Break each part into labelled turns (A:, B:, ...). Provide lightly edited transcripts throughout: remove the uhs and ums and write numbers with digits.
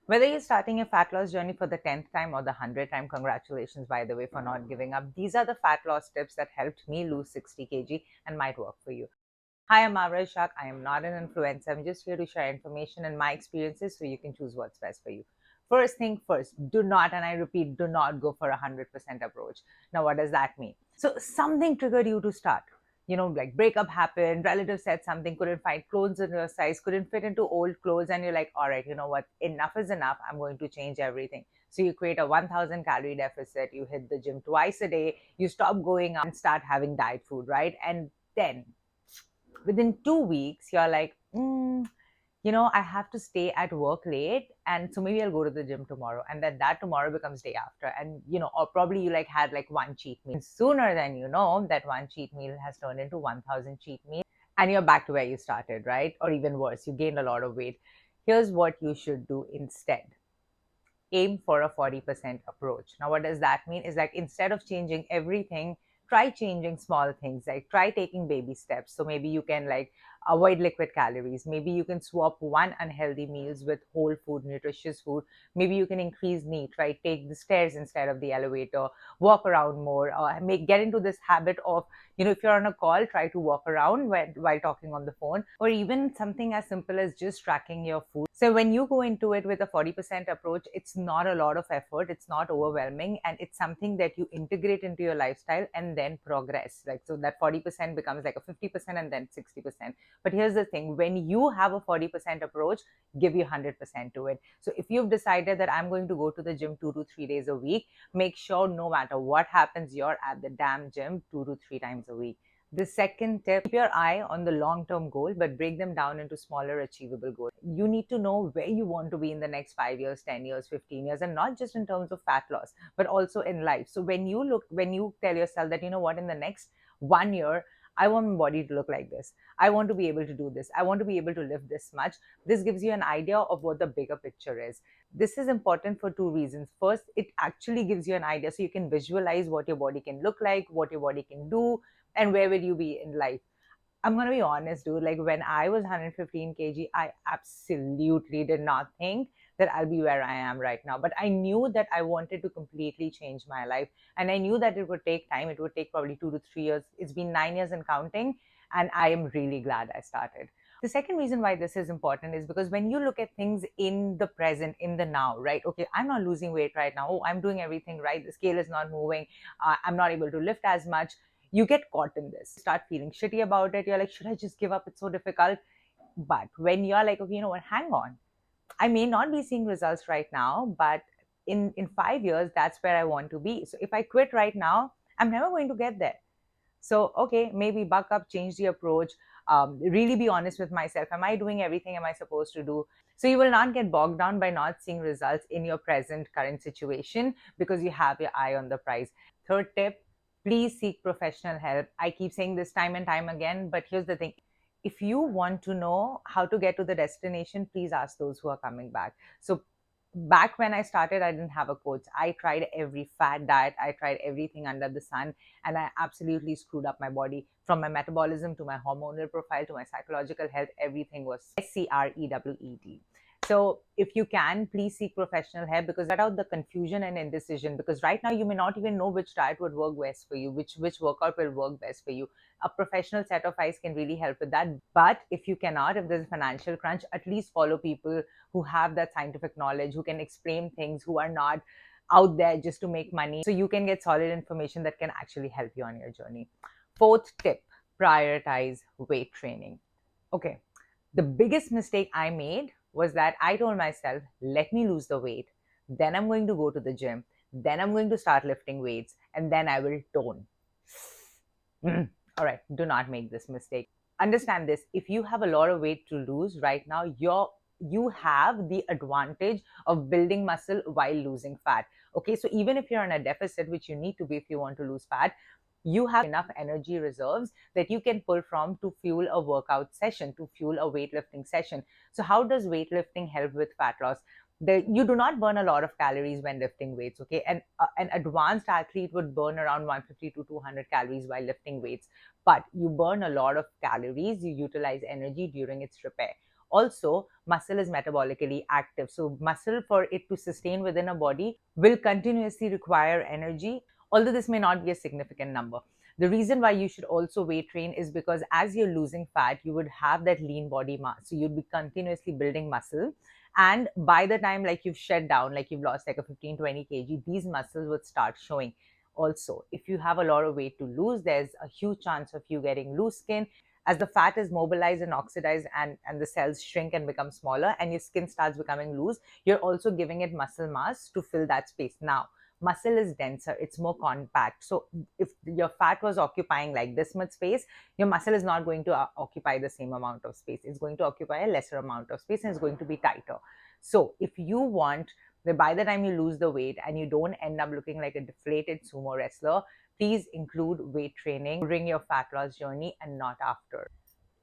A: Whether you're starting a fat loss journey for the 10th time or the 100th time, congratulations, by the way, for not giving up. These are the fat loss tips that helped me lose 60 kg and might work for you. Hi, I'm Avraj Shak. I am not an influencer. I'm just here to share information and my experiences so you can choose what's best for you. First thing first, do not, and I repeat, do not go for a 100% approach. Now, what does that mean? So, something triggered you to start. Like breakup happened, relatives said something, couldn't find clothes in your size, couldn't fit into old clothes, and you're like, all right, you know what? Enough is enough. I'm going to change everything. So you create a 1000 calorie deficit, you hit the gym twice a day, you stop going out and start having diet food, right? And then within 2 weeks, you're like, I have to stay at work late. And so maybe I'll go to the gym tomorrow. And then that tomorrow becomes day after. And, or probably you had like one cheat meal. Sooner than you know, that one cheat meal has turned into 1000 cheat meals. And you're back to where you started, right? Or even worse, you gained a lot of weight. Here's what you should do instead. Aim for a 40% approach. Now, what does that mean? Is like instead of changing everything, try changing small things, like try taking baby steps. So maybe you can avoid liquid calories. Maybe you can swap one unhealthy meals with whole food, nutritious food. Maybe you can increase NEAT, right? Take the stairs instead of the elevator, walk around more, get into this habit of, if you're on a call, try to walk around while talking on the phone, or even something as simple as just tracking your food. So when you go into it with a 40% approach, it's not a lot of effort, it's not overwhelming, and it's something that you integrate into your lifestyle and then progress. So that 40% becomes like a 50% and then 60%. But here's the thing, when you have a 40% approach, give you 100% to it. So if you've decided that I'm going to go to the gym 2 to 3 days a week, make sure no matter what happens, you're at the damn gym 2 to 3 times a week. The second tip, keep your eye on the long-term goal, but break them down into smaller achievable goals. You need to know where you want to be in the next 5 years, 10 years, 15 years, and not just in terms of fat loss, but also in life. So when you tell yourself that, in the next 1 year, I want my body to look like this. I want to be able to do this. I want to be able to lift this much. This gives you an idea of what the bigger picture is. This is important for two reasons. First, it actually gives you an idea so you can visualize what your body can look like, what your body can do, and where will you be in life. I'm going to be honest, dude. Like when I was 115 kg, I absolutely did not think that I'll be where I am right now. But I knew that I wanted to completely change my life. And I knew that it would take time. It would take probably 2 to 3 years. It's been 9 years and counting. And I am really glad I started. The second reason why this is important is because when you look at things in the present, in the now, right? Okay, I'm not losing weight right now. Oh, I'm doing everything right. The scale is not moving. I'm not able to lift as much. You get caught in this, start feeling shitty about it. You're like, should I just give up? It's so difficult. But when you're like, okay, you know what, hang on. I may not be seeing results right now, but in 5 years, that's where I want to be. So if I quit right now, I'm never going to get there. So, okay, maybe buck up, change the approach, really be honest with myself. Am I doing everything am I supposed to do? So you will not get bogged down by not seeing results in your current situation because you have your eye on the prize. Third tip, please seek professional help. I keep saying this time and time again, but here's the thing. If you want to know how to get to the destination, please ask those who are coming back. So back when I started, I didn't have a coach. I tried every fad diet. I tried everything under the sun, and I absolutely screwed up my body from my metabolism to my hormonal profile to my psychological health. Everything was SCREWED. So if you can, please seek professional help because cut out the confusion and indecision, because right now you may not even know which diet would work best for you, which workout will work best for you. A professional set of eyes can really help with that. But if you cannot, if there's a financial crunch, at least follow people who have that scientific knowledge, who can explain things, who are not out there just to make money. So you can get solid information that can actually help you on your journey. Fourth tip, prioritize weight training. Okay, the biggest mistake I made was that I told myself, let me lose the weight, then I'm going to go to the gym, then I'm going to start lifting weights, and then I will tone. All right, do not make this mistake. Understand this, if you have a lot of weight to lose right now, you have the advantage of building muscle while losing fat. Okay, so even if you're in a deficit, which you need to be if you want to lose fat, you have enough energy reserves that you can pull from to fuel a workout session, to fuel a weightlifting session. So how does weightlifting help with fat loss? You do not burn a lot of calories when lifting weights, okay? And an advanced athlete would burn around 150 to 200 calories while lifting weights, but you burn a lot of calories, you utilize energy during its repair. Also, muscle is metabolically active. So muscle, for it to sustain within a body, will continuously require energy, although this may not be a significant number. The reason why you should also weight train is because as you're losing fat, you would have that lean body mass. So you'd be continuously building muscle. And by the time like you've shed down, like you've lost like a 15-20 kg, these muscles would start showing. Also, if you have a lot of weight to lose, there's a huge chance of you getting loose skin, as the fat is mobilized and oxidized, and the cells shrink and become smaller, and your skin starts becoming loose. You're also giving it muscle mass to fill that space. Now, muscle is denser, it's more compact. So if your fat was occupying like this much space, your muscle is not going to occupy the same amount of space. It's going to occupy a lesser amount of space, and it's going to be tighter. So if you want that by the time you lose the weight and you don't end up looking like a deflated sumo wrestler, please include weight training during your fat loss journey and not after.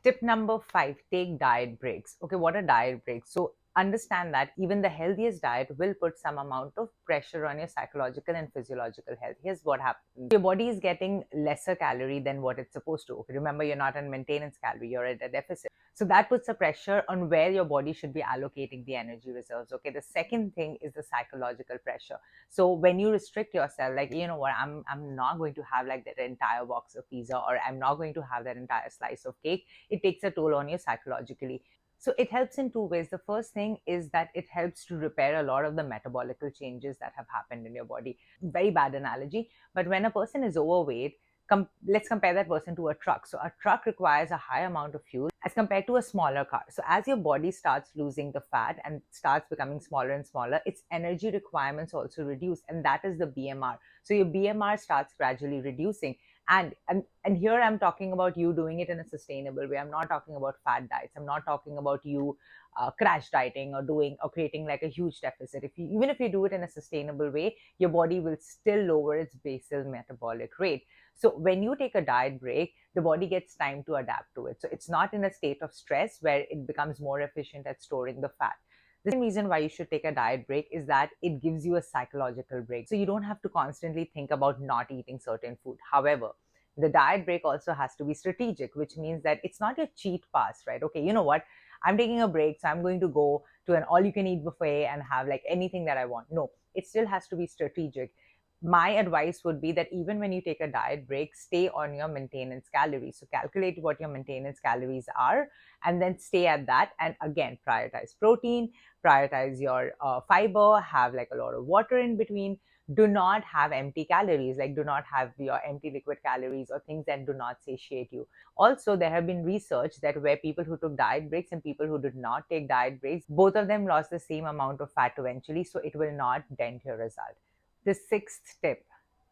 A: Tip number 5, take diet breaks. Okay, what are diet breaks? So understand that even the healthiest diet will put some amount of pressure on your psychological and physiological health. Here's what happens. Your body is getting lesser calorie than what it's supposed to. Okay, remember, you're not in maintenance calorie, you're at a deficit. So that puts a pressure on where your body should be allocating the energy reserves. Okay, the second thing is the psychological pressure. So when you restrict yourself, like, you know what, I'm not going to have like that entire box of pizza, or I'm not going to have that entire slice of cake, it takes a toll on you psychologically. So it helps in two ways. The first thing is that it helps to repair a lot of the metabolical changes that have happened in your body. Very bad analogy, but when a person is overweight, let's compare that person to a truck. So a truck requires a high amount of fuel as compared to a smaller car. So as your body starts losing the fat and starts becoming smaller and smaller, its energy requirements also reduce, and that is the BMR. So your BMR starts gradually reducing. And here I'm talking about you doing it in a sustainable way. I'm not talking about fat diets. I'm not talking about you crash dieting or creating like a huge deficit. Even if you do it in a sustainable way, your body will still lower its basal metabolic rate. So when you take a diet break, the body gets time to adapt to it. So it's not in a state of stress where it becomes more efficient at storing the fat. The same reason why you should take a diet break is that it gives you a psychological break. So you don't have to constantly think about not eating certain food. However, the diet break also has to be strategic, which means that it's not your cheat pass, right? Okay, you know what? I'm taking a break, so I'm going to go to an all-you-can-eat buffet and have like anything that I want. No, it still has to be strategic. My advice would be that even when you take a diet break, stay on your maintenance calories. So calculate what your maintenance calories are and then stay at that. And again, prioritize protein, prioritize your fiber, have like a lot of water in between. Do not have empty calories, like do not have your empty liquid calories or things that do not satiate you. Also, there have been research that where people who took diet breaks and people who did not take diet breaks, both of them lost the same amount of fat eventually, so it will not dent your result. The sixth tip,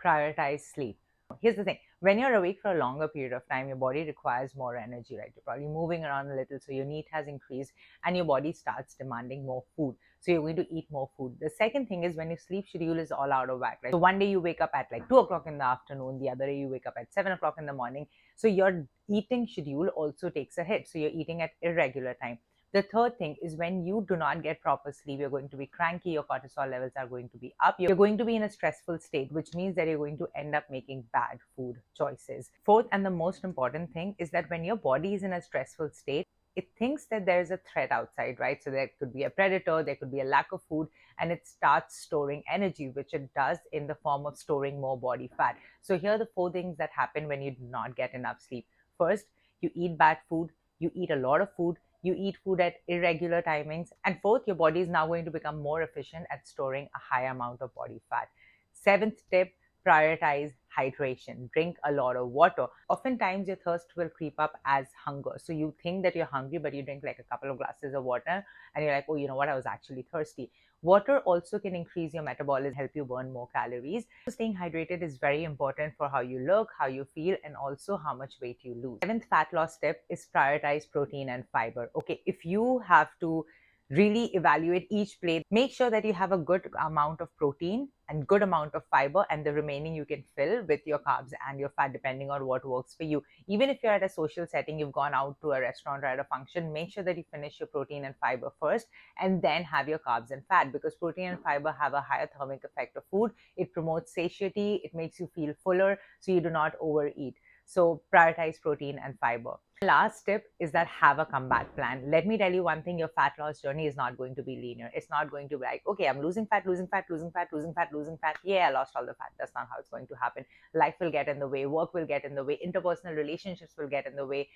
A: prioritize sleep. Here's the thing, when you're awake for a longer period of time, your body requires more energy, right? You're probably moving around a little, so your need has increased and your body starts demanding more food. So you're going to eat more food. The second thing is when your sleep schedule is all out of whack, right? So one day you wake up at like 2 o'clock in the afternoon, the other day you wake up at 7 o'clock in the morning. So your eating schedule also takes a hit. So you're eating at irregular time. The third thing is when you do not get proper sleep, you're going to be cranky, your cortisol levels are going to be up, you're going to be in a stressful state, which means that you're going to end up making bad food choices. Fourth, and the most important thing, is that when your body is in a stressful state, it thinks that there's a threat outside, right? So there could be a predator, there could be a lack of food, and it starts storing energy, which it does in the form of storing more body fat. So here are the 4 things that happen when you do not get enough sleep. First, you eat bad food, you eat a lot of food, you eat food at irregular timings, and fourth, your body is now going to become more efficient at storing a high amount of body fat. Seventh tip, prioritize hydration. Drink a lot of water. Oftentimes, your thirst will creep up as hunger. So you think that you're hungry, but you drink like a couple of glasses of water and you're like, oh, you know what, I was actually thirsty. Water also can increase your metabolism, help you burn more calories. So staying hydrated is very important for how you look, how you feel, and also how much weight you lose. Seventh fat loss tip is prioritize protein and fiber. Okay, if you have to really evaluate each plate, make sure that you have a good amount of protein and good amount of fiber, and the remaining you can fill with your carbs and your fat depending on what works for you. Even if you're at a social setting, you've gone out to a restaurant or at a function, make sure that you finish your protein and fiber first and then have your carbs and fat, because protein and fiber have a higher thermic effect of food. It promotes satiety, it makes you feel fuller, so you do not overeat. So prioritize protein and fiber. Last tip is that have a comeback plan. Let me tell you one thing, your fat loss journey is not going to be linear. It's not going to be like, okay, I'm losing fat, losing fat, losing fat, losing fat, losing fat. Yeah, I lost all the fat. That's not how it's going to happen. Life will get in the way, work will get in the way, interpersonal relationships will get in the way.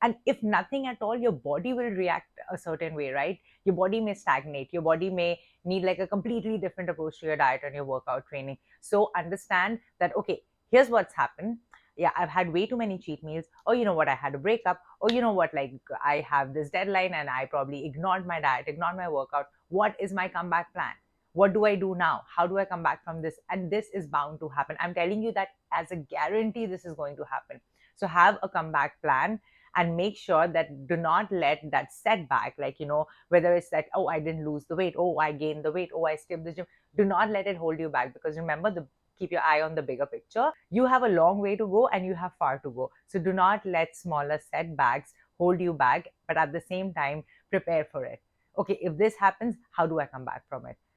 A: And if nothing at all, your body will react a certain way, right? Your body may stagnate. Your body may need like a completely different approach to your diet and your workout training. So understand that, okay, here's what's happened. Yeah, I've had way too many cheat meals. Or you know what, I had a breakup. Or you know what, like I have this deadline and I probably ignored my diet, ignored my workout. What is my comeback plan? What do I do now? How do I come back from this? And this is bound to happen. I'm telling you that as a guarantee, this is going to happen. So have a comeback plan and make sure that do not let that setback, like, whether it's that, oh, I didn't lose the weight, oh, I gained the weight, oh, I skipped the gym. Do not let it hold you back, because remember, keep your eye on the bigger picture. You have a long way to go and you have far to go. So do not let smaller setbacks hold you back, but at the same time, prepare for it. Okay, if this happens, how do I come back from it?